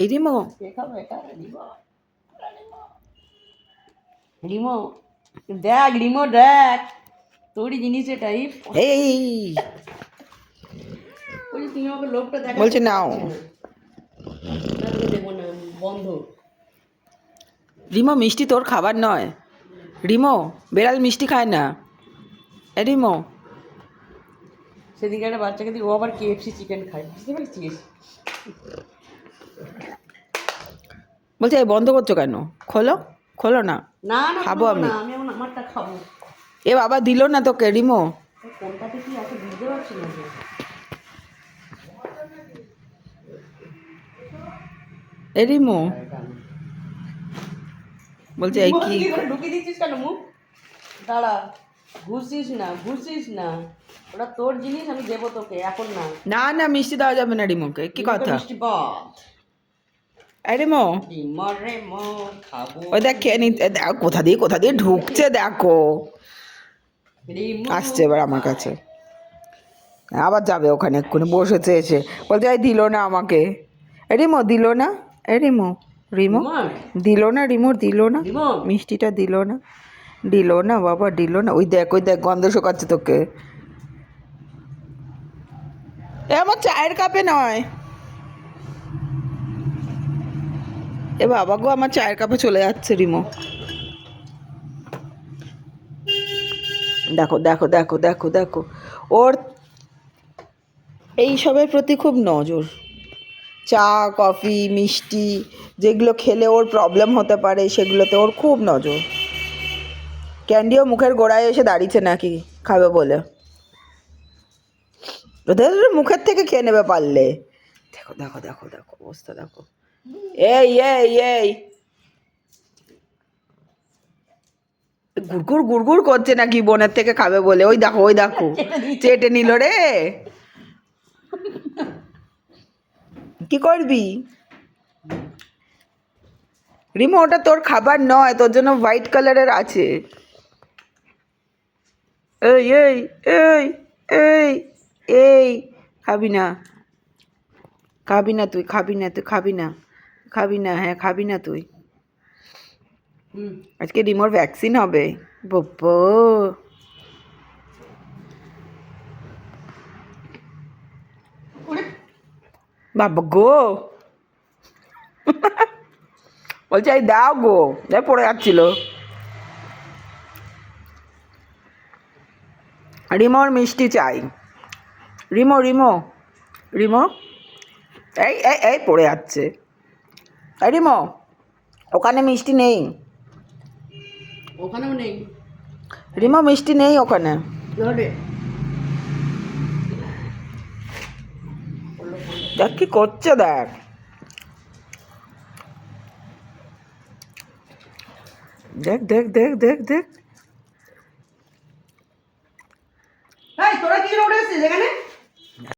এই রিমো, কে খাবে এটা? রিমো, রিমো দেখ, রিমো দেখ, তোরই জিনিস এটাই। এই ওই যে তুমি আমাকে লোকটা দেখা বলছে নাও। দেবো না, বন্ধ। রিমো মিষ্টি তোর খাবার নয়। রিমো, বেড়াল মিষ্টি খায় না। এ রিমো, সেদিকে একটা বাচ্চাকে দিয়ে ও আবার KFC চিকেন খায়, বুঝতে পেরেছিস? বলছে এই বন্ধ করছো কেন? খোলো, খোলো না, না না, খাবো খাবো আমি। না, আমি এখন আমারটা খাবো। এ বাবা দিল না তোকে রিমো। কোনটাতে কি আছে বুঝতে পারছি না যে। এ রিমো, বলছে এই রিমো কি? তুই ওখানে ঢুকিয়ে দিচ্ছিস কেন মুখ? দাঁড়া, ঘুষিস না, ঘুষিস না, ওটা তোর জিনিস, আমি দেবো তোকে, এখন না। না না, মিষ্টি দেওয়া যাবে না রিমোকে, কি রিমোকে কথা? মিষ্টি বাদ। এ রিমো, রিমো রেমো খাবো। ওই দেখ খেয়ে নি, দেখ কোথা দিয়ে ঢুকছে দেখো। রিমো আসছে এবার আমার কাছে, আবার যাবে ওখানে, এক্ষুনি বসেছে এসে, বলছে এই দিল না আমাকে। এ রিমো দিল না, এ রিমো, রিমো দিল না, রিমো দিল না, রিমো মিষ্টিটা দিল না, দিল না বাবা, দিল না। ওই দেখ গন্ধ শোকাচ্ছে তোকে। এ আমার চায়ের কাপে নয়। এ বাবা গো, আমার চায়ের কাপে চলে যাচ্ছে রিমো। দেখো দেখো দেখো দেখো দেখো, ওর এইসবের প্রতি খুব নজর। চা, কফি, মিষ্টি যেগুলো খেলে ওর প্রবলেম হতে পারে সেগুলোতে ওর খুব নজর। ক্যান্ডিও মুখের গোড়ায় এসে দাঁড়িয়েছে নাকি খাবে বলে। ওদের মুখের থেকে খেয়ে নেবে পারলে। দেখো দেখো দেখো দেখো অবস্থা দেখো। এই এই এই গুড়গুড় গুড়গুড় করছে নাকি বোনের থেকে খাবে বলে। ওই দেখো চেটে নিল রে। কি করবি রিমো? ওটা তোর খাবার নয়, তোর জন্য হোয়াইট কালারের আছে। এই এই এই এই এই খাবি না, খাবি না তুই, খাবি না তুই, খাবি না, খাবি না, হ্যাঁ খাবি না তুই। আজকে রিমোর ভ্যাকসিন হবে। বাবা বাবা গো, বলছে এই দাও গো, যাই পড়ে যাচ্ছিল। রিমোর মিষ্টি চাই। রিমো রিমো রিমো, এই এই এই পড়ে যাচ্ছে। এই রিমো, ওখানে মিষ্টি নেই। ওখানেও নেই রিমো, মিষ্টি নেই ওখানে। দেখ কি করছে দেখ। দেখ দেখ দেখ দেখ দেখ